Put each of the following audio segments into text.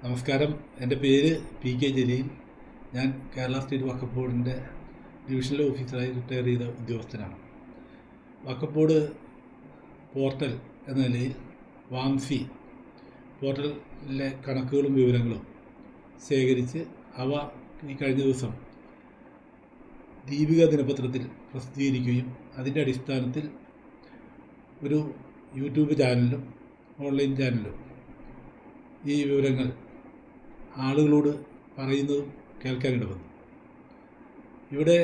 നമസ്കാരം. എൻ്റെ പേര് പി കെ ജലീൽ. ഞാൻ കേരള സ്റ്റേറ്റ് വഖഫ് ബോർഡിൻ്റെ ഡിവിഷണൽ ഓഫീസറായി റിട്ടയർ ചെയ്ത ഉദ്യോഗസ്ഥനാണ്. വഖഫ് ബോർഡ് പോർട്ടൽ എന്ന നിലയിൽ വാംസി പോർട്ടലിലെ കണക്കുകളും വിവരങ്ങളും ശേഖരിച്ച് അവ ഈ കഴിഞ്ഞ ദിവസം ദീപിക ദിനപത്രത്തിൽ പ്രസിദ്ധീകരിക്കുകയും അതിൻ്റെ അടിസ്ഥാനത്തിൽ ഒരു യൂട്യൂബ് ചാനലിലും ഓൺലൈൻ ചാനലിലും ഈ വിവരങ്ങൾ ആളുകളോട് പറയുന്നതും കേൾക്കാനിട വന്നു. ഇവിടെ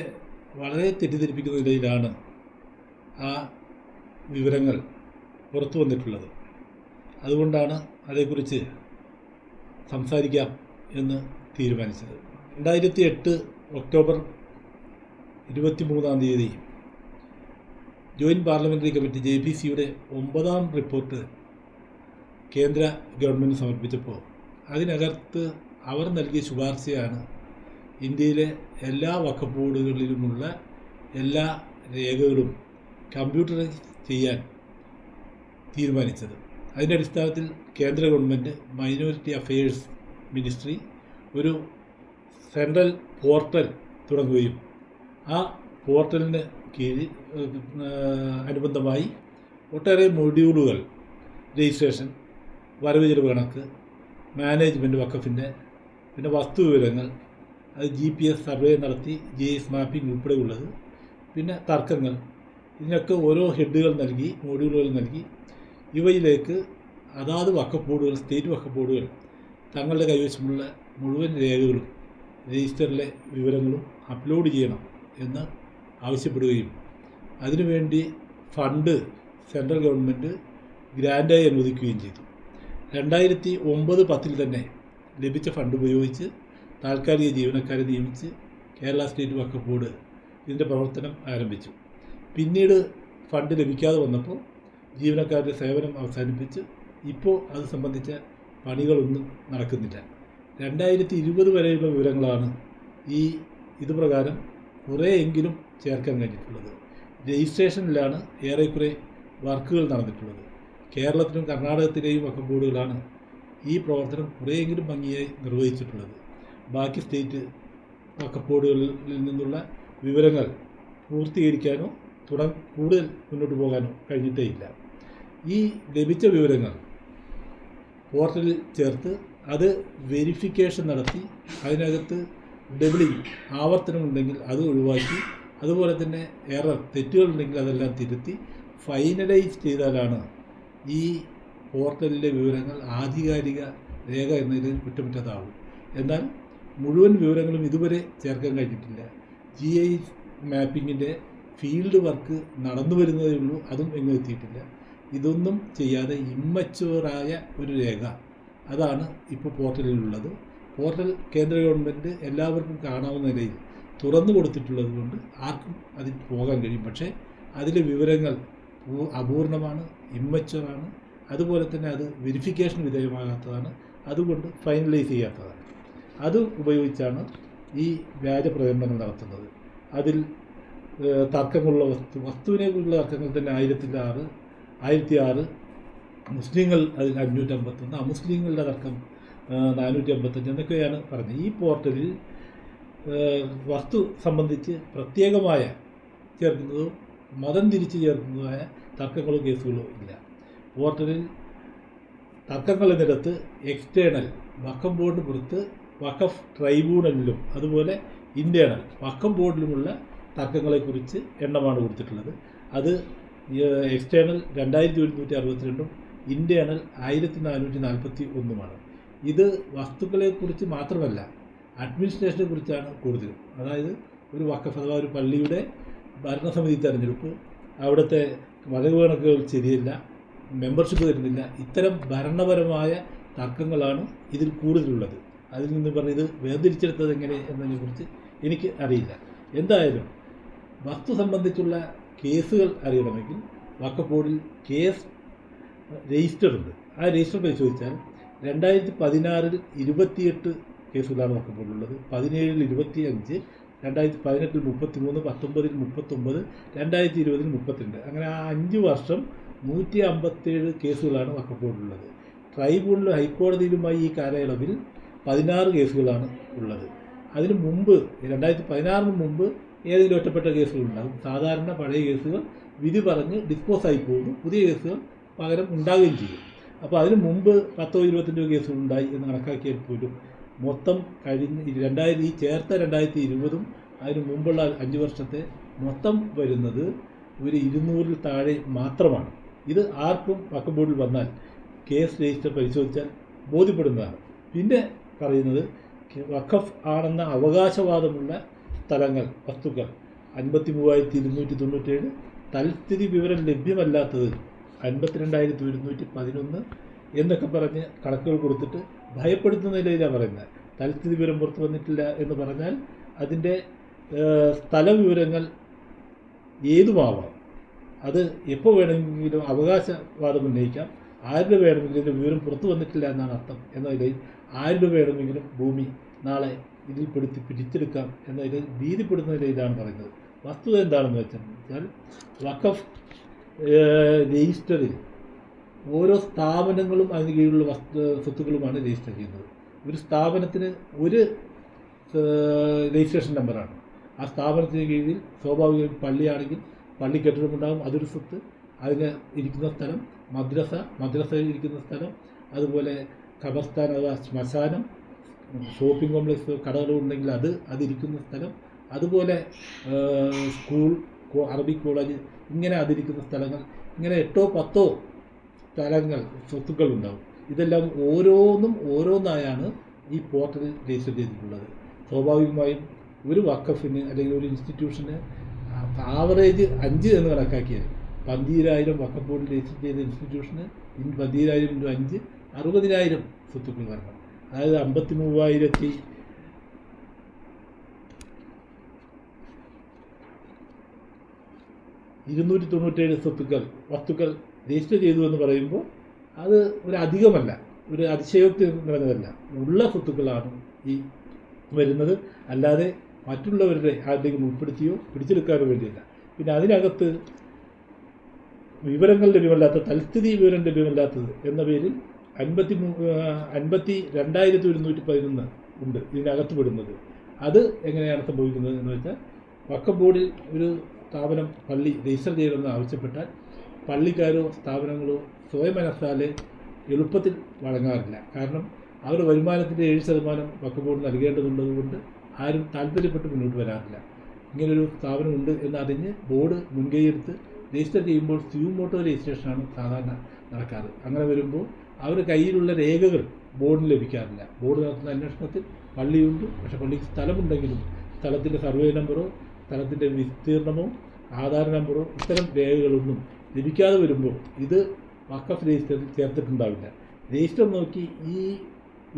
വളരെ തെറ്റിദ്ധരിപ്പിക്കുന്ന നിലയിലാണ് ആ വിവരങ്ങൾ പുറത്തു വന്നിട്ടുള്ളത്. അതുകൊണ്ടാണ് അതേക്കുറിച്ച് സംസാരിക്കാം എന്ന് തീരുമാനിച്ചത്. 2008 ഒക്ടോബർ 23 ജോയിൻറ്റ് പാർലമെൻ്ററി കമ്മിറ്റി JPC-യുടെ 9ാം റിപ്പോർട്ട് കേന്ദ്ര ഗവൺമെൻറ് സമർപ്പിച്ചപ്പോൾ അതിനകത്ത് അവർ നൽകിയ ശുപാർശയാണ് ഇന്ത്യയിലെ എല്ലാ വഖഫ് ബോർഡുകളിലുമുള്ള എല്ലാ രേഖകളും കമ്പ്യൂട്ടറൈസ് ചെയ്യാൻ തീരുമാനിച്ചത്. അതിൻ്റെ അടിസ്ഥാനത്തിൽ കേന്ദ്ര ഗവൺമെൻറ് മൈനോറിറ്റി അഫയേഴ്സ് മിനിസ്ട്രി ഒരു സെൻട്രൽ പോർട്ടൽ തുടങ്ങുകയും ആ പോർട്ടലിന് കീഴിൽ അനുബന്ധമായി ഒട്ടേറെ മൊഡ്യൂളുകൾ, രജിസ്ട്രേഷൻ, വരവ് ചെലവ് കണക്ക്, മാനേജ്മെൻറ്റ് വഖഫിൻ്റെ, പിന്നെ വസ്തുവിവരങ്ങൾ, അത് GPS സർവേ നടത്തി GIS മാപ്പിംഗ് ഉൾപ്പെടെയുള്ളത്, പിന്നെ തർക്കങ്ങൾ, ഇതിനൊക്കെ ഓരോ ഹെഡുകൾ നൽകി, മൊഡ്യൂളുകൾ നൽകി ഇവയിലേക്ക് അതാത് വഖഫ് ബോർഡുകൾ, സ്റ്റേറ്റ് വഖഫ് ബോർഡുകൾ തങ്ങളുടെ കൈവശമുള്ള മുഴുവൻ രേഖകളും രജിസ്റ്ററിലെ വിവരങ്ങളും അപ്ലോഡ് ചെയ്യണം എന്ന് ആവശ്യപ്പെടുകയും അതിനുവേണ്ടി ഫണ്ട് സെൻട്രൽ ഗവൺമെൻറ് ഗ്രാൻഡായി അനുവദിക്കുകയും ചെയ്തു. 2009-10 തന്നെ ലഭിച്ച ഫണ്ട് ഉപയോഗിച്ച് താൽക്കാലിക ജീവനക്കാരെ നിയമിച്ച് കേരള സ്റ്റേറ്റ് വഖഫ് ബോർഡ് ഇതിൻ്റെ പ്രവർത്തനം ആരംഭിച്ചു. പിന്നീട് ഫണ്ട് ലഭിക്കാതെ വന്നപ്പോൾ ജീവനക്കാരുടെ സേവനം അവസാനിപ്പിച്ച് ഇപ്പോൾ അത് സംബന്ധിച്ച പണികളൊന്നും നടക്കുന്നില്ല. 2020 വരെയുള്ള വിവരങ്ങളാണ് ഇതുപ്രകാരം കുറേയെങ്കിലും ചേർക്കാൻ കഴിഞ്ഞിട്ടുള്ളത്. രജിസ്ട്രേഷനിലാണ് ഏറെക്കുറെ വർക്കുകൾ നടന്നിട്ടുള്ളത്. കേരളത്തിലും കർണാടകത്തിലെയും വഖഫ് ബോർഡുകളാണ് ഈ പ്രവർത്തനം കുറേയെങ്കിലും ഭംഗിയായി നിർവഹിച്ചിട്ടുള്ളത്. ബാക്കി സ്റ്റേറ്റ് വഖഫ് ബോർഡുകളിൽ നിന്നുള്ള വിവരങ്ങൾ പൂർത്തീകരിക്കാനോ കൂടുതൽ മുന്നോട്ട് പോകാനോ കഴിഞ്ഞിട്ടേ ഇല്ല. ഈ ലഭിച്ച വിവരങ്ങൾ പോർട്ടലിൽ ചേർത്ത് അത് വെരിഫിക്കേഷൻ നടത്തി അതിനകത്ത് ഡബിളിങ്, ആവർത്തനമുണ്ടെങ്കിൽ അത് ഒഴിവാക്കി, അതുപോലെ തന്നെ തെറ്റുകളുണ്ടെങ്കിൽ അതെല്ലാം തിരുത്തി ഫൈനലൈസ് ചെയ്താലാണ് ഈ പോർട്ടലിലെ വിവരങ്ങൾ ആധികാരിക രേഖ എന്നതിൽ കുറ്റമറ്റതാവും. എന്നാൽ മുഴുവൻ വിവരങ്ങളും ഇതുവരെ ചേർക്കാൻ കഴിഞ്ഞിട്ടില്ല. GIS മാപ്പിങ്ങിൻ്റെ ഫീൽഡ് വർക്ക് നടന്നു വരുന്നതേ ഉള്ളൂ, അതും എങ്ങും എത്തിയിട്ടില്ല. ഇതൊന്നും ചെയ്യാതെ ഇമ്മച്ചുവറായ ഒരു രേഖ, അതാണ് ഇപ്പോൾ പോർട്ടലിലുള്ളത്. പോർട്ടൽ കേന്ദ്ര ഗവൺമെൻറ് എല്ലാവർക്കും കാണാവുന്ന നിലയിൽ തുറന്നു കൊടുത്തിട്ടുള്ളത് കൊണ്ട് ആർക്കും അതിൽ പോകാൻ കഴിയും. പക്ഷേ അതിലെ വിവരങ്ങൾ അപൂർണമാണ്, ഇമ്മച്ചുവറാണ്, അതുപോലെ തന്നെ അത് വെരിഫിക്കേഷൻ വിധേയമാകാത്തതാണ്, അതുകൊണ്ട് ഫൈനലൈസ് ചെയ്യാത്തതാണ്. അത് ഉപയോഗിച്ചാണ് ഈ വ്യാജ പ്രചരണങ്ങൾ നടത്തുന്നത്. അതിൽ തർക്കങ്ങളുള്ള വസ്തുവിനെക്കുറിച്ചുള്ള തർക്കങ്ങൾ തന്നെ 1006, മുസ്ലിങ്ങൾ അതിൽ 551, അമുസ്ലിങ്ങളുടെ തർക്കം 455 എന്നൊക്കെയാണ് പറഞ്ഞത്. ഈ പോർട്ടലിൽ വസ്തു സംബന്ധിച്ച് പ്രത്യേകമായ ചേർക്കുന്നതോ മതം തിരിച്ച് ചേർക്കുന്നതായ തർക്കങ്ങളോ കേസുകളോ ഇല്ല. പോർട്ടലിൽ തർക്കങ്ങൾ എന്നിടത്ത് എക്സ്റ്റേണൽ വഖഫ് ബോർഡിന് പുറത്ത് വഖഫ് ട്രൈബ്യൂണലിലും അതുപോലെ ഇൻറ്റേണൽ വഖഫ് ബോർഡിലുമുള്ള തർക്കങ്ങളെക്കുറിച്ച് എണ്ണമാണ് കൊടുത്തിട്ടുള്ളത്. അത് എക്സ്റ്റേണൽ 2162, ഇൻറ്റേണൽ 1441. ഇത് വസ്തുക്കളെക്കുറിച്ച് മാത്രമല്ല, അഡ്മിനിസ്ട്രേഷനെ കുറിച്ചാണ് കൂടുതലും. അതായത് ഒരു വഖഫ് അഥവാ ഒരു പള്ളിയുടെ ഭരണസമിതി തെരഞ്ഞെടുപ്പ്, അവിടുത്തെ വരവ് കണക്കുകൾ ശരിയല്ല, മെമ്പർഷിപ്പ് തരുന്നില്ല, ഇത്തരം ഭരണപരമായ തർക്കങ്ങളാണ് ഇതിൽ കൂടുതലുള്ളത്. അതിൽ നിന്ന് ഇത് വേർതിരിച്ചെടുത്തത് എങ്ങനെ എന്നതിനെക്കുറിച്ച് എനിക്ക് അറിയില്ല. എന്തായാലും വസ്തു സംബന്ധിച്ചുള്ള കേസുകൾ അറിയണമെങ്കിൽ വഖഫ് ബോർഡിൽ കേസ് രജിസ്റ്റർ ഉണ്ട്. ആ രജിസ്റ്റർ പരിശോധിച്ചാൽ 2016 28 കേസുകളാണ് വഖഫ് ബോർഡിലുള്ളത്, 2017 25, 2018 33, 2019 39, 2020 32. അങ്ങനെ ആ 5 വർഷം 157 കേസുകളാണ് വഖഫ് ബോർഡിലുള്ളത്. ട്രൈബ്യൂണലും ഹൈക്കോടതിയിലുമായി ഈ കാലയളവിൽ 16 കേസുകളാണ് ഉള്ളത്. അതിന് മുമ്പ് 2016 മുമ്പ് ഏതെങ്കിലും ഒറ്റപ്പെട്ട കേസുകളുണ്ടാകും. സാധാരണ പഴയ കേസുകൾ വിധി പറഞ്ഞ് ഡിസ്പോസായി പോകുന്നു, പുതിയ കേസുകൾ പകരം ഉണ്ടാകുകയും ചെയ്യും. അപ്പോൾ അതിന് മുമ്പ് 10-25 കേസുകളുണ്ടായി എന്ന് കണക്കാക്കിയാൽ പോലും മൊത്തം കഴിഞ്ഞ് ഈ ചേർത്ത 2020 അതിന് മുമ്പുള്ള 5 വർഷത്തെ മൊത്തം വരുന്നത് ഒരു 200-ൽ താഴെ മാത്രമാണ്. ഇത് ആർക്കും വഖഫ് ബോർഡിൽ വന്നാൽ കേസ് രജിസ്റ്റർ പരിശോധിച്ചാൽ ബോധ്യപ്പെടുന്നതാണ്. പിന്നെ പറയുന്നത് വഖഫ് ആണെന്ന അവകാശവാദമുള്ള സ്ഥലങ്ങൾ, വസ്തുക്കൾ 53,297, തൽസ്ഥിതി വിവരം ലഭ്യമല്ലാത്തത് 52,111 എന്നൊക്കെ പറഞ്ഞ് കണക്കുകൾ കൊടുത്തിട്ട് ഭയപ്പെടുത്തുന്ന നിലയിലാണ് പറയുന്നത്. തൽസ്ഥിതി വിവരം പുറത്തു വന്നിട്ടില്ല എന്ന് പറഞ്ഞാൽ അതിൻ്റെ സ്ഥലവിവരങ്ങൾ ഏതുമാവാം. അത് എപ്പോൾ വേണമെങ്കിലും അവകാശവാദം ഉന്നയിക്കാം. ആരുടെ വേണമെങ്കിലും ഇതിൻ്റെ വിവരം പുറത്തു വന്നിട്ടില്ല എന്നാണ് അർത്ഥം എന്ന നിലയിൽ ആരുടെ വേണമെങ്കിലും ഭൂമി നാളെ ഇതിൽപ്പെടുത്തി പിടിച്ചെടുക്കാം എന്ന നിലയിൽ ഭീതിപ്പെടുന്ന നിലയിലാണ് പറയുന്നത്. വസ്തുത എന്താണെന്ന് വെച്ചാൽ വഖഫ് രജിസ്റ്ററിൽ ഓരോ സ്ഥാപനങ്ങളും അതിന് കീഴിലുള്ള സ്വത്തുക്കളുമാണ് രജിസ്റ്റർ ചെയ്യുന്നത്. ഒരു സ്ഥാപനത്തിന് ഒരു രജിസ്ട്രേഷൻ നമ്പറാണ്. ആ സ്ഥാപനത്തിന് കീഴിൽ സ്വാഭാവികം പള്ളിയാണെങ്കിൽ പള്ളി കെട്ടിടമുണ്ടാകും, അതൊരു സ്വത്ത്. അതിന് ഇരിക്കുന്ന സ്ഥലം, മദ്രസയിൽ ഇരിക്കുന്ന സ്ഥലം, അതുപോലെ ഖബർസ്ഥാൻ അഥവാ ശ്മശാനം, ഷോപ്പിംഗ് കോംപ്ലക്സ്, കടകളുണ്ടെങ്കിൽ അതിരിക്കുന്ന സ്ഥലം, അതുപോലെ സ്കൂൾ, അറബിക് കോളേജ്, ഇങ്ങനെ അതിരിക്കുന്ന സ്ഥലങ്ങൾ, ഇങ്ങനെ 8-10 സ്ഥലങ്ങൾ, സ്വത്തുക്കളുണ്ടാവും. ഇതെല്ലാം ഓരോന്നായാണ് ഈ പോർട്ടലിൽ രജിസ്റ്റർ ചെയ്തിട്ടുള്ളത്. സ്വാഭാവികമായും ഒരു വഖഫിന് അല്ലെങ്കിൽ ഒരു ഇൻസ്റ്റിറ്റ്യൂഷന് ആവറേജ് 5 എന്ന് കണക്കാക്കിയാൽ 15,000 വഖഫ് ബോർഡിൽ രജിസ്റ്റർ ചെയ്ത ഇൻസ്റ്റിറ്റ്യൂഷന് 15,000 × 5 60,000 സ്വത്തുക്കൾ വരണം. അതായത് 53,297 വസ്തുക്കൾ രജിസ്റ്റർ ചെയ്തു എന്ന് പറയുമ്പോൾ അത് ഒരു അധികമല്ല, ഒരു അതിശയോക്തി നിറഞ്ഞതല്ല. ഉള്ള സ്വത്തുക്കളാണ് ഈ വരുന്നത്, അല്ലാതെ മറ്റുള്ളവരുടെ ആരുടെയും ഉൾപ്പെടുത്തിയോ പിടിച്ചെടുക്കാനോ വേണ്ടിയല്ല. പിന്നെ അതിനകത്ത് വിവരങ്ങൾ ലഭ്യമല്ലാത്ത, തൽസ്ഥിതി വിവരം ലഭ്യമല്ലാത്തത് എന്ന പേരിൽ 52,111 ഉണ്ട് ഇതിനകത്ത് പെടുന്നത്. അത് എങ്ങനെയാണ് സംഭവിക്കുന്നത് എന്ന് വെച്ചാൽ, വഖഫ് ബോർഡിൽ ഒരു സ്ഥാപനം, പള്ളി രജിസ്റ്റർ ചെയ്യണമെന്ന് ആവശ്യപ്പെട്ടാൽ പള്ളിക്കാരോ സ്ഥാപനങ്ങളോ സ്വയം മനസ്സാലെ എളുപ്പത്തിൽ വഴങ്ങാറില്ല. കാരണം അവരുടെ വരുമാനത്തിൻ്റെ 7% വഖഫ് ബോർഡ് നൽകേണ്ടതുള്ളതുകൊണ്ട് ആരും താല്പര്യപ്പെട്ട് മുന്നോട്ട് വരാറില്ല. ഇങ്ങനൊരു സ്ഥാപനമുണ്ട് എന്നറിഞ്ഞ് ബോർഡ് മുൻകൈയെടുത്ത് രജിസ്റ്റർ ചെയ്യുമ്പോൾ സ്യൂമോട്ടോ രജിസ്ട്രേഷനാണ് സാധാരണ നടക്കാറ്. അങ്ങനെ വരുമ്പോൾ അവരുടെ കയ്യിലുള്ള രേഖകൾ ബോർഡിന് ലഭിക്കാറില്ല. ബോർഡ് നടത്തുന്ന അന്വേഷണത്തിൽ പള്ളിയുണ്ട്, പക്ഷേ പള്ളിക്ക് സ്ഥലമുണ്ടെങ്കിലും സ്ഥലത്തിൻ്റെ സർവേ നമ്പറോ സ്ഥലത്തിൻ്റെ വിസ്തീർണമോ ആധാർ നമ്പറോ ഇത്തരം രേഖകളൊന്നും ലഭിക്കാതെ വരുമ്പോൾ ഇത് വഖഫ് രജിസ്റ്ററിൽ ചേർത്തിട്ടുണ്ടാവില്ല. രജിസ്റ്റർ നോക്കി ഈ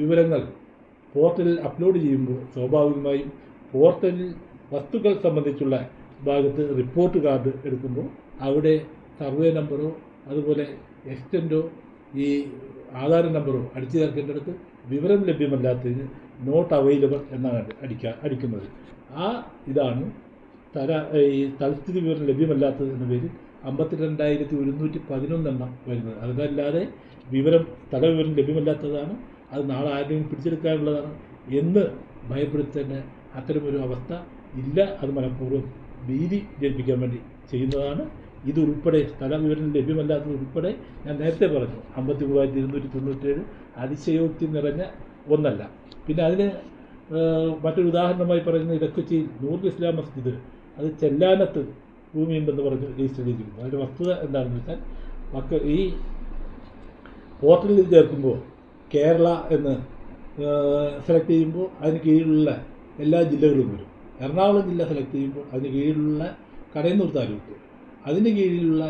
വിവരങ്ങൾ പോർട്ടലിൽ അപ്ലോഡ് ചെയ്യുമ്പോൾ സ്വാഭാവികമായും പോർട്ടലിൽ വസ്തുക്കൾ സംബന്ധിച്ചുള്ള ഭാഗത്ത് റിപ്പോർട്ട് കാർഡ് എടുക്കുമ്പോൾ അവിടെ സർവേ നമ്പറോ അതുപോലെ എക്സ്റ്റൻറ്റോ ഈ ആധാർ നമ്പറോ അടിച്ചു ചേർക്കേണ്ടടുത്ത് വിവരം ലഭ്യമല്ലാത്തതിന് നോട്ട് അവൈലബിൾ എന്നാണ് അടിക്കുന്നത്. ഇതാണ് ഈ തൽസ്ഥിതി വിവരം ലഭ്യമല്ലാത്തത് എന്ന പേരിൽ 52,111 വരുന്നത്. അതല്ലാതെ സ്ഥലവിവരം ലഭ്യമല്ലാത്തതാണ്, അത് നാളെ ആരുടെയും പിടിച്ചെടുക്കാനുള്ളതാണ് എന്ന് ഭയപ്പെടുത്തേണ്ട അത്തരമൊരു അവസ്ഥ ഇല്ല. അത് മനഃപൂർവ്വം ഭീതി ജനിപ്പിക്കാൻ വേണ്ടി ചെയ്യുന്നതാണ്. ഇതുൾപ്പെടെ സ്ഥലവിവരം ലഭ്യമല്ലാത്തത് ഉൾപ്പെടെ ഞാൻ നേരത്തെ പറഞ്ഞു 53,297 അതിശയോക്തി നിറഞ്ഞ ഒന്നല്ല. പിന്നെ അതിന് മറ്റൊരു ഉദാഹരണമായി പറയുന്ന ഇടക്കൊച്ചിയിൽ നൂറുൽ ഇസ്ലാം മസ്ജിദ്, അത് ചെല്ലാനത്ത് ഭൂമിയുണ്ടെന്ന് പറഞ്ഞ് രജിസ്റ്റർ ചെയ്തിരിക്കുന്നു. അതിൻ്റെ വസ്തുത എന്താണെന്ന് വെച്ചാൽ, ഈ പോർട്ടലിൽ ചേർക്കുമ്പോൾ കേരള എന്ന് സെലക്ട് ചെയ്യുമ്പോൾ അതിന് കീഴിലുള്ള എല്ലാ ജില്ലകളും വരും. എറണാകുളം ജില്ല സെലക്ട് ചെയ്യുമ്പോൾ അതിന് കീഴിലുള്ള കടയന്നൂർ താലൂക്ക്, അതിന് കീഴിലുള്ള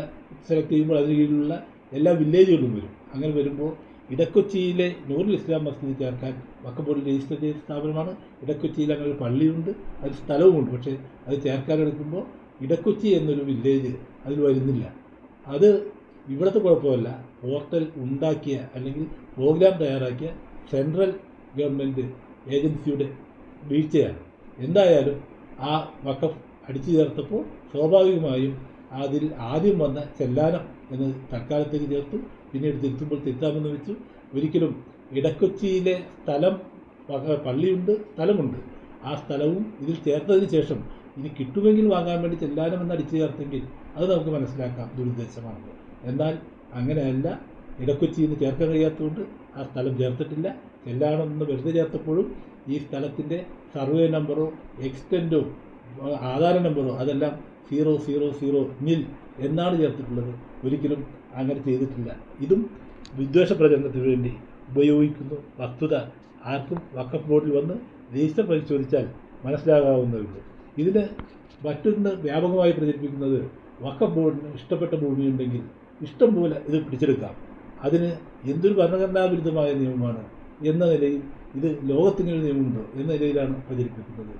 സെലക്ട് ചെയ്യുമ്പോൾ അതിന് കീഴിലുള്ള എല്ലാ വില്ലേജുകളും വരും. അങ്ങനെ വരുമ്പോൾ ഇടക്കൊച്ചിയിലെ നൂറുൽ ഇസ്ലാം മസ്ജിദ് ചേർക്കാൻ വഖഫ് ബോർഡിൽ രജിസ്റ്റർ ചെയ്ത സ്ഥാപനമാണ്. ഇടക്കൊച്ചിയിൽ അങ്ങനെ ഒരു പള്ളിയുണ്ട്, അതിൽ സ്ഥലവുമുണ്ട്. പക്ഷേ അത് ചേർക്കാനെടുക്കുമ്പോൾ ഇടക്കൊച്ചി എന്നൊരു വില്ലേജ് അതിൽ വരുന്നില്ല. അത് ഇവിടുത്തെ കുഴപ്പമല്ല, പോർട്ടൽ ഉണ്ടാക്കിയ അല്ലെങ്കിൽ പ്രോഗ്രാം തയ്യാറാക്കിയ സെൻട്രൽ ഗവൺമെൻറ് ഏജൻസിയുടെ വീഴ്ചയാണ്. എന്തായാലും ആ വഖഫ് അടിച്ചു ചേർത്തപ്പോൾ സ്വാഭാവികമായും അതിൽ ആദ്യം വന്ന ചെല്ലാനം എന്ന് തൽക്കാലത്തേക്ക് ചേർത്തു, പിന്നീട് തിരുത്തുമ്പോൾ തിരുത്താമെന്ന് വെച്ചു. ഒരിക്കലും ഇടക്കൊച്ചിയിലെ സ്ഥലം പള്ളിയുണ്ട്, സ്ഥലമുണ്ട്. ആ സ്ഥലവും ഇതിൽ ചേർത്തതിന് ശേഷം ഇനി കിട്ടുമെങ്കിൽ വാങ്ങാൻ വേണ്ടി ചെല്ലാനമെന്ന് അടിച്ചു ചേർത്തെങ്കിൽ അത് നമുക്ക് മനസ്സിലാക്കാം ദുരുദ്ദേശമാണെന്ന്. എന്നാൽ അങ്ങനെയല്ല, ഇടക്കൊച്ചിയിൽ നിന്ന് ചേർക്കാൻ കഴിയാത്തതുകൊണ്ട് ആ സ്ഥലം ചേർത്തിട്ടില്ല. ചെല്ലാണമെന്ന് വെറുതെ ചേർത്തപ്പോഴും ഈ സ്ഥലത്തിൻ്റെ സർവേ നമ്പറോ എക്സ്റ്റൻറ്റോ ആധാര നമ്പറോ അതെല്ലാം 000 നിൽ എന്നാണ് ചേർത്തിട്ടുള്ളത്. ഒരിക്കലും അങ്ങനെ ചെയ്തിട്ടില്ല. ഇതും വിദ്വേഷ പ്രചരണത്തിന് വേണ്ടി ഉപയോഗിക്കുന്ന വസ്തുത ആർക്കും വഖഫ് ബോർഡിൽ വന്ന് രജിസ്റ്റർ പരിശോധിച്ചാൽ മനസ്സിലാകാവുന്നതേ ഉള്ളൂ. ഇതിന് മറ്റൊന്ന് വ്യാപകമായി പ്രചരിപ്പിക്കുന്നത് വഖഫ് ബോർഡിന് ഇഷ്ടപ്പെട്ട ഭൂമിയുണ്ടെങ്കിൽ ഇഷ്ടം പോലെ ഇത് പിടിച്ചെടുക്കാം, അതിന് എന്തൊരു ഭരണഘടനാവിരുദ്ധമായ നിയമമാണ് എന്ന നിലയിൽ ഇത് ലോകത്തിനൊരു നിയമമുണ്ടോ എന്ന നിലയിലാണ് പ്രചരിപ്പിക്കുന്നത്.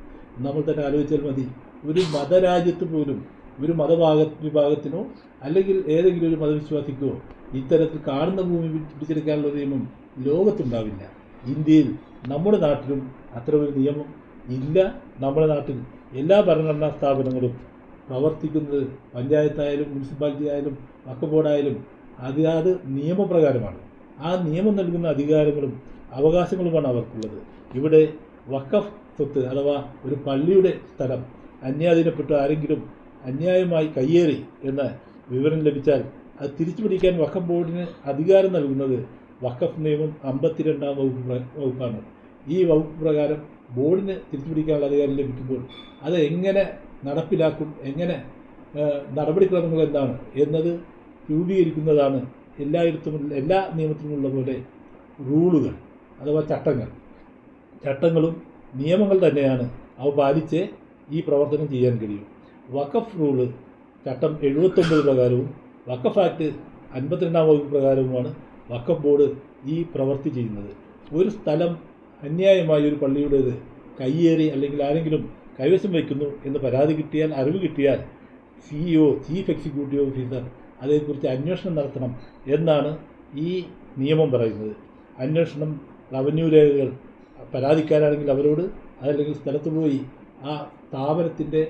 നമ്മൾ തന്നെ ആലോചിച്ചാൽ മതി, ഒരു മതരാജ്യത്ത് പോലും ഒരു വിഭാഗത്തിനോ അല്ലെങ്കിൽ ഏതെങ്കിലും ഒരു മതവിശ്വാസിക്കോ ഇത്തരത്തിൽ കാണുന്ന ഭൂമി പിടിച്ചെടുക്കാനുള്ള നിയമം ലോകത്തുണ്ടാവില്ല. ഇന്ത്യയിൽ നമ്മുടെ നാട്ടിലും അത്തരമൊരു നിയമം ഇല്ല. നമ്മുടെ നാട്ടിൽ എല്ലാ ഭരണഘടനാ സ്ഥാപനങ്ങളും പ്രവർത്തിക്കുന്നത് പഞ്ചായത്തായാലും മുനിസിപ്പാലിറ്റി ആയാലും വഖഫ് ബോർഡായാലും അതാത് നിയമപ്രകാരമാണ്. ആ നിയമം നൽകുന്ന അധികാരങ്ങളും അവകാശങ്ങളുമാണ് അവർക്കുള്ളത്. ഇവിടെ വഖഫ് സ്വത്ത് അഥവാ ഒരു പള്ളിയുടെ സ്ഥലം അന്യാധീനപ്പെട്ട് ആരെങ്കിലും അന്യായമായി കയ്യേറി എന്ന വിവരം ലഭിച്ചാൽ അത് തിരിച്ചു പിടിക്കാൻ വഖഫ് ബോർഡിന് അധികാരം നൽകുന്നത് വഖഫ് നിയമം 52-ാം വകുപ്പാണ്. ഈ വകുപ്പ് പ്രകാരം ബോർഡിന് തിരിച്ചു പിടിക്കാനുള്ള അധികാരം ലഭിക്കുമ്പോൾ അത് എങ്ങനെ നടപ്പിലാക്കും, എങ്ങനെ നടപടിക്രമങ്ങൾ എന്താണ് എന്നത് രൂപീകരിക്കുന്നതാണ് എല്ലായിടത്തും എല്ലാ നിയമത്തിലുമുള്ള പോലെ റൂളുകൾ അഥവാ ചട്ടങ്ങളും നിയമങ്ങൾ തന്നെയാണ്. അവ പാലിച്ചേ ഈ പ്രവർത്തനം ചെയ്യാൻ കഴിയും. വഖഫ് റൂള് ചട്ടം 79 പ്രകാരവും വഖഫ് ആക്ട് 52-ാം വകുപ്പ് പ്രകാരവുമാണ് വഖഫ് ബോർഡ് ഈ പ്രവൃത്തി ചെയ്യുന്നത്. ഒരു സ്ഥലം അന്യായമായി ഒരു പള്ളിയുടേത് കയ്യേറി അല്ലെങ്കിൽ ആരെങ്കിലും കൈവശം വയ്ക്കുന്നു എന്ന് പരാതി കിട്ടിയാൽ, അറിവ് കിട്ടിയാൽ CEO ചീഫ് എക്സിക്യൂട്ടീവ് ഓഫീസർ അതേക്കുറിച്ച് അന്വേഷണം നടത്തണം എന്നാണ് ഈ നിയമം പറയുന്നത്. അന്വേഷണം റവന്യൂ രേഖകൾ പരാതിക്കാരാണെങ്കിൽ അവരോട്, അതല്ലെങ്കിൽ സ്ഥലത്ത് പോയി ആ സ്ഥാപനത്തിൻ്റെ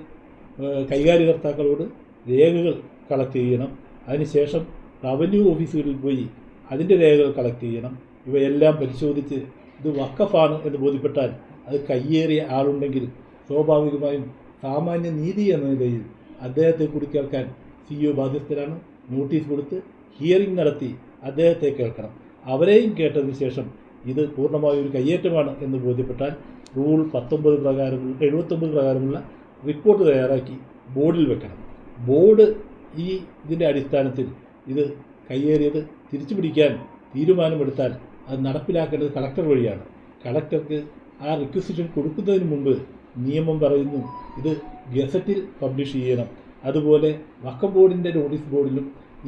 കൈകാര്യകർത്താക്കളോട് രേഖകൾ കളക്ട് ചെയ്യണം. അതിനുശേഷം റവന്യൂ ഓഫീസുകളിൽ പോയി അതിൻ്റെ രേഖകൾ കളക്ട് ചെയ്യണം. ഇവയെല്ലാം പരിശോധിച്ച് ഇത് വഖഫാണ് എന്ന് ബോധ്യപ്പെട്ടാൽ അത് കയ്യേറിയ ആളുണ്ടെങ്കിൽ സ്വാഭാവികമായും സാമാന്യ നീതി എന്ന നിലയിൽ അദ്ദേഹത്തെ കൂടി കേൾക്കാൻ CEO ബാധ്യസ്ഥരാണ്. നോട്ടീസ് കൊടുത്ത് ഹിയറിംഗ് നടത്തി അദ്ദേഹത്തെ കേൾക്കണം. അവരെയും കേട്ടതിന് ശേഷം ഇത് പൂർണ്ണമായും ഒരു കയ്യേറ്റമാണ് എന്ന് ബോധ്യപ്പെട്ടാൽ റൂൾ 79 പ്രകാരമുള്ള റിപ്പോർട്ട് തയ്യാറാക്കി ബോർഡിൽ വെക്കണം. ബോർഡ് ഇതിൻ്റെ അടിസ്ഥാനത്തിൽ ഇത് കയ്യേറിയത് തിരിച്ചു പിടിക്കാൻ തീരുമാനമെടുത്താൽ അത് നടപ്പിലാക്കേണ്ടത് കളക്ടർ വഴിയാണ്. കളക്ടർക്ക് ആ റിക്വസിഷൻ കൊടുക്കുന്നതിന് മുമ്പ് നിയമം പറയുന്നു ഇത് ഗസറ്റിൽ പബ്ലിഷ് ചെയ്യണം. അതുപോലെ വഖഫ് ബോർഡിൻ്റെ നോട്ടീസ് ബോർഡിലും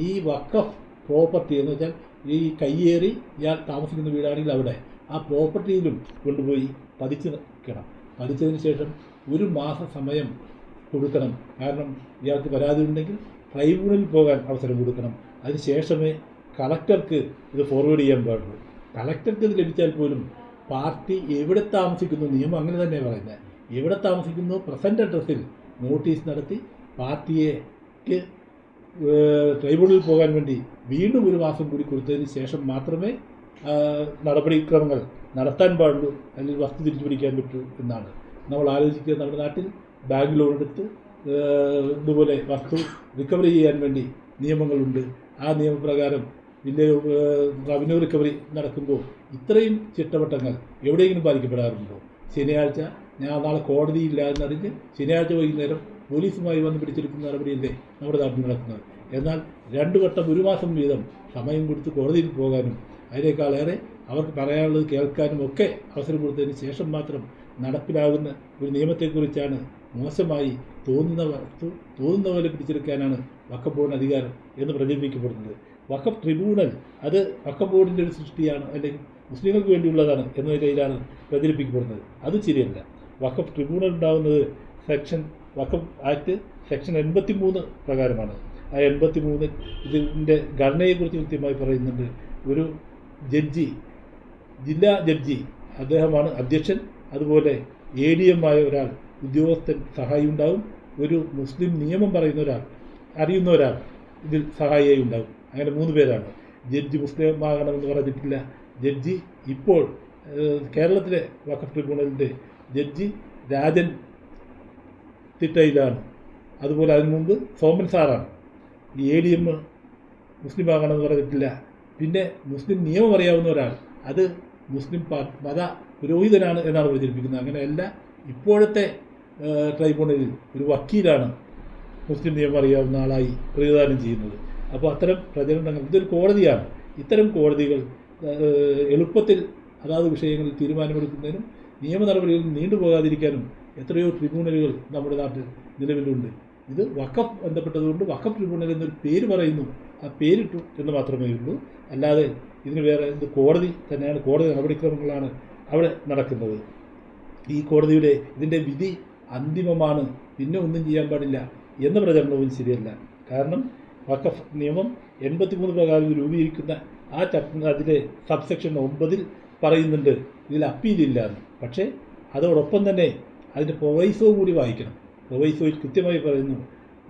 ഈ വഖഫ് പ്രോപ്പർട്ടി എന്ന് വെച്ചാൽ ഈ കയ്യേറി ഇയാൾ താമസിക്കുന്ന വീടാണെങ്കിൽ അവിടെ ആ പ്രോപ്പർട്ടിയിലും കൊണ്ടുപോയി പതിച്ച് വെക്കണം. പതിച്ചതിന് ശേഷം 1 മാസം സമയം കൊടുക്കണം. കാരണം ഇയാൾക്ക് പരാതി ഉണ്ടെങ്കിൽ ട്രൈബ്യൂണലിൽ പോകാൻ അവസരം കൊടുക്കണം. അതിനുശേഷമേ കളക്ടർക്ക് ഇത് ഫോർവേഡ് ചെയ്യാൻ പാടുള്ളൂ. കളക്ടർക്ക് ഇത് ലഭിച്ചാൽ പോലും പാർട്ടി എവിടെ താമസിക്കുന്നു, നിയമം അങ്ങനെ തന്നെയാണ് പറയുന്നത്, എവിടെ താമസിക്കുന്നു പ്രസൻറ്റ് അഡ്രസ്സിൽ നോട്ടീസ് നടത്തി പാർട്ടിക്ക് ട്രൈബ്യൂണലിൽ പോകാൻ വേണ്ടി വീണ്ടും 1 മാസം കൂടി കൊടുത്തതിന് ശേഷം മാത്രമേ നടപടിക്രമങ്ങൾ നടത്താൻ പാടുള്ളൂ, അല്ലെങ്കിൽ വസ്തു തിരിച്ചു പിടിക്കാൻ പറ്റൂ എന്നാണ് നമ്മൾ ആലോചിക്കുക. നമ്മുടെ നാട്ടിൽ ബാങ്ക് ലോൺ എടുത്ത് ഇതുപോലെ വസ്തു റിക്കവറി ചെയ്യാൻ വേണ്ടി നിയമങ്ങളുണ്ട്. ആ നിയമപ്രകാരം റവന്യൂ റിക്കവറി നടക്കുമ്പോൾ ഇത്രയും ചിട്ടവട്ടങ്ങൾ എവിടെയെങ്കിലും പാലിക്കപ്പെടാറുണ്ടോ? ശനിയാഴ്ച നാളെ കോടതിയില്ല എന്നറിഞ്ഞ് ശനിയാഴ്ച വൈകുന്നേരം പോലീസുമായി വന്ന് പിടിച്ചെടുക്കുന്ന നടപടിയല്ലേ നമ്മുടെ നാട്ടിൽ നടക്കുന്നത്. എന്നാൽ 2 വട്ടം 1 മാസം വീതം സമയം കൊടുത്ത് കോടതിയിൽ പോകാനും അതിനേക്കാളേറെ അവർക്ക് പറയാനുള്ളത് കേൾക്കാനും ഒക്കെ അവസരം കൊടുത്തതിന് ശേഷം മാത്രം നടപ്പിലാകുന്ന ഒരു നിയമത്തെക്കുറിച്ചാണ് മോശമായി തോന്നുന്ന പോലെ പിടിച്ചെടുക്കാനാണ് വഖഫ് ബോർഡിന് അധികാരം എന്ന് പ്രചരിപ്പിക്കപ്പെടുന്നത്. വഖഫ് ട്രിബ്യൂണൽ അത് വഖഫ് ബോർഡിൻ്റെ ഒരു സൃഷ്ടിയാണ്, അല്ലെങ്കിൽ മുസ്ലിങ്ങൾക്ക് വേണ്ടിയുള്ളതാണ് എന്ന നിലയിലാണ് പ്രചരിപ്പിക്കപ്പെടുന്നത്. അത് ശരിയല്ല. വഖഫ് ട്രിബ്യൂണൽ ഉണ്ടാകുന്നത് വഖഫ് ആക്ട് സെക്ഷൻ 83 പ്രകാരമാണ്. ആ 83 ഇതിൻ്റെ ഘടനയെക്കുറിച്ച് കൃത്യമായി പറയുന്നുണ്ട്. ഒരു ജഡ്ജി, ജില്ലാ ജഡ്ജി, അദ്ദേഹമാണ് അധ്യക്ഷൻ. അതുപോലെ ADM ആയ ഒരാൾ, ഉദ്യോഗസ്ഥൻ സഹായി ഉണ്ടാവും. ഒരു മുസ്ലിം നിയമം പറയുന്ന ഒരാൾ, അറിയുന്ന ഒരാൾ ഇതിൽ സഹായിയായി ഉണ്ടാവും. അങ്ങനെ 3 പേരാണ്. ജഡ്ജി മുസ്ലിം ആകണമെന്ന് പറഞ്ഞിട്ടില്ല, ജഡ്ജി ഇപ്പോൾ കേരളത്തിലെ വഖഫ് ട്രിബ്യൂണലിൻ്റെ ജഡ്ജി രാജൻ തിട്ടയിലാണ്. അതുപോലെ അതിനു മുമ്പ് സോമൻ സാറാണ്. ഈ ADM മുസ്ലിം ആകണമെന്ന് പറഞ്ഞിട്ടില്ല. പിന്നെ മുസ്ലിം നിയമം അറിയാവുന്ന ഒരാൾ, അത് മുസ്ലിം മത പുരോഹിതനാണ് എന്നാണ് പ്രചരിപ്പിക്കുന്നത്. അങ്ങനെയല്ല, ഇപ്പോഴത്തെ ട്രൈബ്യൂണലിൽ ഒരു വക്കീലാണ് മുസ്ലിം നിയമം അറിയാവുന്ന ആളായി പ്രതിദാനം ചെയ്യുന്നത്. അപ്പോൾ അത്തരം പ്രചരണങ്ങൾ, ഇതൊരു കോടതിയാണ്. ഇത്തരം കോടതികൾ എളുപ്പത്തിൽ അതാത് വിഷയങ്ങളിൽ തീരുമാനമെടുക്കുന്നതിനും നിയമ നടപടികളിൽ നീണ്ടുപോകാതിരിക്കാനും എത്രയോ ട്രിബ്യൂണലുകൾ നമ്മുടെ നാട്ടിൽ നിലവിലുണ്ട്. ഇത് വഖഫ് ബന്ധപ്പെട്ടതുകൊണ്ട് വഖഫ് ട്രിബ്യൂണൽ എന്നൊരു പേര് പറയുന്നു, ആ പേരിട്ടു എന്ന് മാത്രമേ ഉള്ളൂ. അല്ലാതെ ഇതിന് വേറെ ഇത് കോടതി തന്നെയാണ്, കോടതി നടപടിക്രമങ്ങളാണ് അവിടെ നടക്കുന്നത്. ഈ കോടതിയുടെ ഇതിൻ്റെ വിധി അന്തിമമാണ്, പിന്നെ ഒന്നും ചെയ്യാൻ പാടില്ല എന്ന പ്രചരണവും ശരിയല്ല. കാരണം വഖഫ് നിയമം 83 പ്രകാരം രൂപീകരിക്കുന്ന ആ അതിലെ സബ്സെക്ഷൻ 9 പറയുന്നുണ്ട് ഇതിൽ അപ്പീലില്ല എന്ന്. പക്ഷേ അതോടൊപ്പം തന്നെ അതിൻ്റെ പ്രൊവൈസോ കൂടി വായിക്കണം. പ്രൊവൈസോയിൽ കൃത്യമായി പറയുന്നു,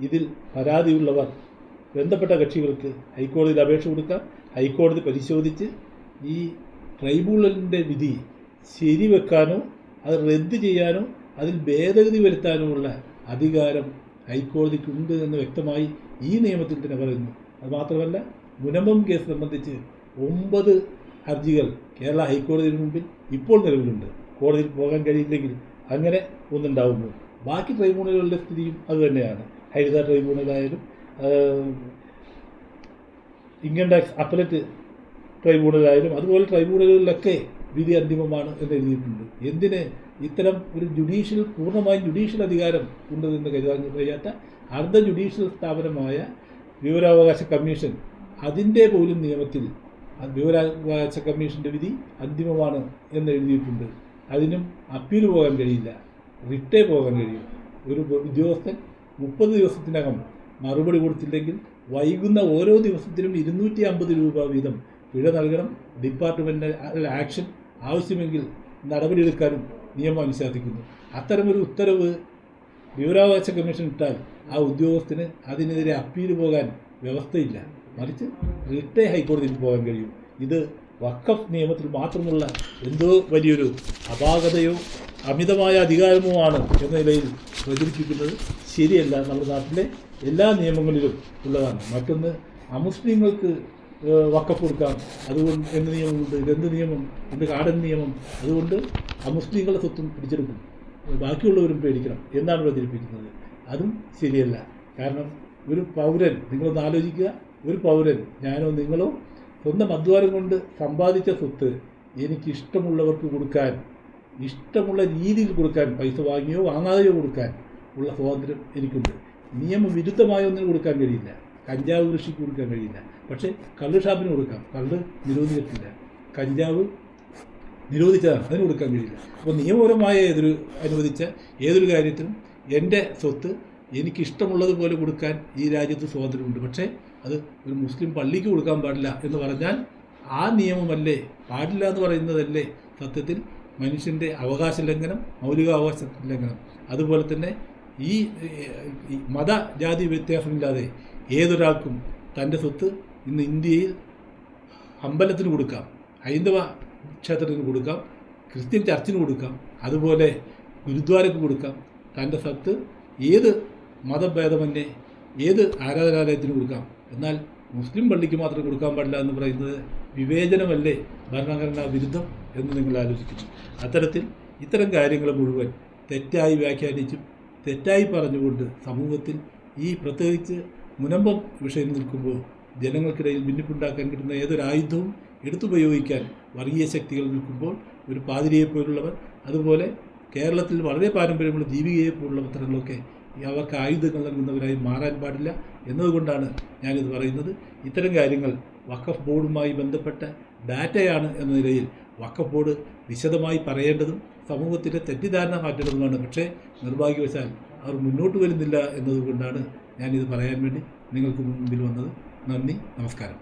ഇതിൽ പരാതിയുള്ളവർ ബന്ധപ്പെട്ട കക്ഷികൾക്ക് ഹൈക്കോടതിയിൽ അപേക്ഷ കൊടുക്കാം. ഹൈക്കോടതി പരിശോധിച്ച് ഈ ട്രൈബ്യൂണലിൻ്റെ വിധി ശരിവെക്കാനോ അത് റദ്ദ് ചെയ്യാനോ അതിൽ ഭേദഗതി വരുത്താനുമുള്ള അധികാരം ഹൈക്കോടതിക്കുണ്ട് എന്ന് വ്യക്തമായി ഈ നിയമത്തിൽ തന്നെ പറയുന്നു. അതുമാത്രമല്ല, മുനമ്പം കേസ് സംബന്ധിച്ച് 9 ഹർജികൾ കേരള ഹൈക്കോടതിയുടെ മുമ്പിൽ ഇപ്പോൾ നിലവിലുണ്ട്. കോടതിയിൽ പോകാൻ കഴിയില്ലെങ്കിൽ അങ്ങനെ ഒന്നുണ്ടാവുമ്പോൾ ബാക്കി ട്രൈബ്യൂണലുകളുടെ സ്ഥിതിയും അതുതന്നെയാണ്. ഹരിത ട്രൈബ്യൂണലായാലും ഇൻകം ടാക്സ് അപ്പലറ്റ് ട്രൈബ്യൂണലായാലും അതുപോലെ ട്രൈബ്യൂണലുകളിലൊക്കെ വിധി അന്തിമമാണ് എന്ന് എഴുതിയിട്ടുണ്ട്. എന്തിന് ഇത്തരം ഒരു പൂർണ്ണമായും ജുഡീഷ്യൽ അധികാരം ഉണ്ടെന്ന് കരുതാൻ കഴിയാത്ത അർദ്ധ ജുഡീഷ്യൽ സ്ഥാപനമായ വിവരാവകാശ കമ്മീഷൻ, അതിൻ്റെ പോലും നിയമത്തിൽ വിവരാവകാശ കമ്മീഷൻ്റെ വിധി അന്തിമമാണ് എന്ന് എഴുതിയിട്ടുണ്ട്. അതിനും അപ്പീൽ പോകാൻ കഴിയില്ല, റിട്ടേ പോകാൻ കഴിയും. ഒരു ഉദ്യോഗസ്ഥൻ 30 ദിവസത്തിനകം മറുപടി കൊടുത്തില്ലെങ്കിൽ വൈകുന്ന ഓരോ ദിവസത്തിനും 250 രൂപ വീതം പിഴ നൽകണം. ഡിപ്പാർട്ട്മെൻ്റ് ആക്ഷൻ ആവശ്യമെങ്കിൽ നടപടിയെടുക്കാനും നിയമം അനുശാസിക്കുന്നു. അത്തരമൊരു ഉത്തരവ് വിവരാവകാശ കമ്മീഷൻ ഇട്ടാൽ ആ ഉദ്യോഗസ്ഥന് അതിനെതിരെ അപ്പീൽ പോകാൻ വ്യവസ്ഥയില്ല, മറിച്ച് റിട്ടേ ഹൈക്കോടതിയിൽ പോകാൻ കഴിയും. ഇത് വഖഫ് നിയമത്തിൽ മാത്രമുള്ള എന്തോ വലിയൊരു അപാകതയോ അമിതമായ അധികാരമോ ആണ് എന്ന നിലയിൽ പ്രചരിപ്പിക്കുന്നത് ശരിയല്ല. നമ്മുടെ നാട്ടിലെ എല്ലാ നിയമങ്ങളിലും ഉള്ളതാണ്. മറ്റൊന്ന്, അമുസ്ലിങ്ങൾക്ക് വഖഫ് കൊടുക്കാം അതുകൊണ്ട് എന്ത് നിയമമുണ്ട്, ഇതെന്ത് നിയമം, എന്ത് കാടൻ നിയമം, അതുകൊണ്ട് അമുസ്ലിങ്ങളുടെ സ്വത്തും പിടിച്ചെടുക്കും, ബാക്കിയുള്ളവരും പേടിക്കണം എന്നാണ് പ്രചരിപ്പിക്കുന്നത്. അതും ശരിയല്ല. കാരണം ഒരു പൗരൻ, നിങ്ങളൊന്ന് ആലോചിക്കുക, ഒരു പൗരൻ, ഞാനോ നിങ്ങളോ സ്വന്തം അധ്വാനം കൊണ്ട് സമ്പാദിച്ച സ്വത്ത് എനിക്കിഷ്ടമുള്ളവർക്ക് കൊടുക്കാൻ, ഇഷ്ടമുള്ള രീതിയിൽ കൊടുക്കാൻ, പൈസ വാങ്ങിയോ വാങ്ങാതെയോ കൊടുക്കാൻ ഉള്ള സ്വാതന്ത്ര്യം എനിക്കുണ്ട്. നിയമവിരുദ്ധമായ ഒന്നിനും കൊടുക്കാൻ കഴിയില്ല. കഞ്ചാവ് കൃഷിക്ക് കൊടുക്കാൻ കഴിയില്ല, പക്ഷേ കള്ള് ഷാപ്പിന് കൊടുക്കാം. കള്ള് നിരോധിച്ചിട്ടില്ല, കഞ്ചാവ് നിരോധിച്ചതാണ്, അതിന് കൊടുക്കാൻ കഴിയില്ല. അപ്പോൾ നിയമപരമായ അനുവദിച്ച ഏതൊരു കാര്യത്തിനും എൻ്റെ സ്വത്ത് എനിക്കിഷ്ടമുള്ളതുപോലെ കൊടുക്കാൻ ഈ രാജ്യത്ത് സ്വാതന്ത്ര്യമുണ്ട്. പക്ഷേ അത് ഒരു മുസ്ലിം പള്ളിക്ക് കൊടുക്കാൻ പാടില്ല എന്ന് പറഞ്ഞാൽ ആ നിയമമല്ലേ, പാടില്ല എന്ന് പറയുന്നതല്ലേ സത്യത്തിൽ മനുഷ്യൻ്റെ അവകാശ ലംഘനം, മൗലികാവകാശ ലംഘനം. അതുപോലെ തന്നെ ഈ മത ജാതി വ്യത്യാസമില്ലാതെ ഏതൊരാൾക്കും തൻ്റെ സ്വത്ത് ഇന്ന് ഇന്ത്യയിൽ അമ്പലത്തിന് കൊടുക്കാം, ഹൈന്ദവ ക്ഷേത്രത്തിന് കൊടുക്കാം, ക്രിസ്ത്യൻ ചർച്ചിന് കൊടുക്കാം, അതുപോലെ ഗുരുദ്വാരയ്ക്ക് കൊടുക്കാം. തൻ്റെ സ്വത്ത് ഏത് മതഭേദമന്യേ ഏത് ആരാധനാലയത്തിന് കൊടുക്കാം. എന്നാൽ മുസ്ലിം പള്ളിക്ക് മാത്രം കൊടുക്കാൻ പാടില്ല എന്ന് പറയുന്നത് വിവേചനമല്ലേ, ഭരണഘടനാ വിരുദ്ധം എന്ന് നിങ്ങൾ ആലോചിക്കുന്നു. അത്തരത്തിൽ ഇത്തരം കാര്യങ്ങൾ മുഴുവൻ തെറ്റായി വ്യാഖ്യാനിച്ചും തെറ്റായി പറഞ്ഞുകൊണ്ട് സമൂഹത്തിൽ ഈ പ്രത്യേകിച്ച് മുനമ്പം വിഷയം നിൽക്കുമ്പോൾ ജനങ്ങൾക്കിടയിൽ ഭിന്നിപ്പുണ്ടാക്കാൻ കിട്ടുന്ന ഏതൊരു ആയുധവും എടുത്തുപയോഗിക്കാൻ വർഗീയ ശക്തികൾ നിൽക്കുമ്പോൾ ഒരു പാതിരിയെപ്പോലുള്ളവർ, അതുപോലെ കേരളത്തിൽ വളരെ പാരമ്പര്യമുള്ള ദീപികയെപ്പോലുള്ള പത്രങ്ങളൊക്കെ അവർക്ക് ആയുധങ്ങൾ നൽകുന്നവരായി മാറാൻ പാടില്ല എന്നതുകൊണ്ടാണ് ഞാനിത് പറയുന്നത്. ഇത്തരം കാര്യങ്ങൾ വഖഫ് ബോർഡുമായി ബന്ധപ്പെട്ട ഡാറ്റയാണ് എന്ന നിലയിൽ വഖഫ് ബോർഡ് വിശദമായി പറയേണ്ടതും സമൂഹത്തിൻ്റെ തെറ്റിദ്ധാരണ മാറ്റേണ്ടതുമാണ്. പക്ഷേ നിർഭാഗ്യവശാൽ അവർ മുന്നോട്ട് വരുന്നില്ല എന്നതുകൊണ്ടാണ് ഞാനിത് പറയാൻ വേണ്ടി നിങ്ങൾക്ക് മുമ്പിൽ വന്നത്. നന്ദി, നമസ്കാരം.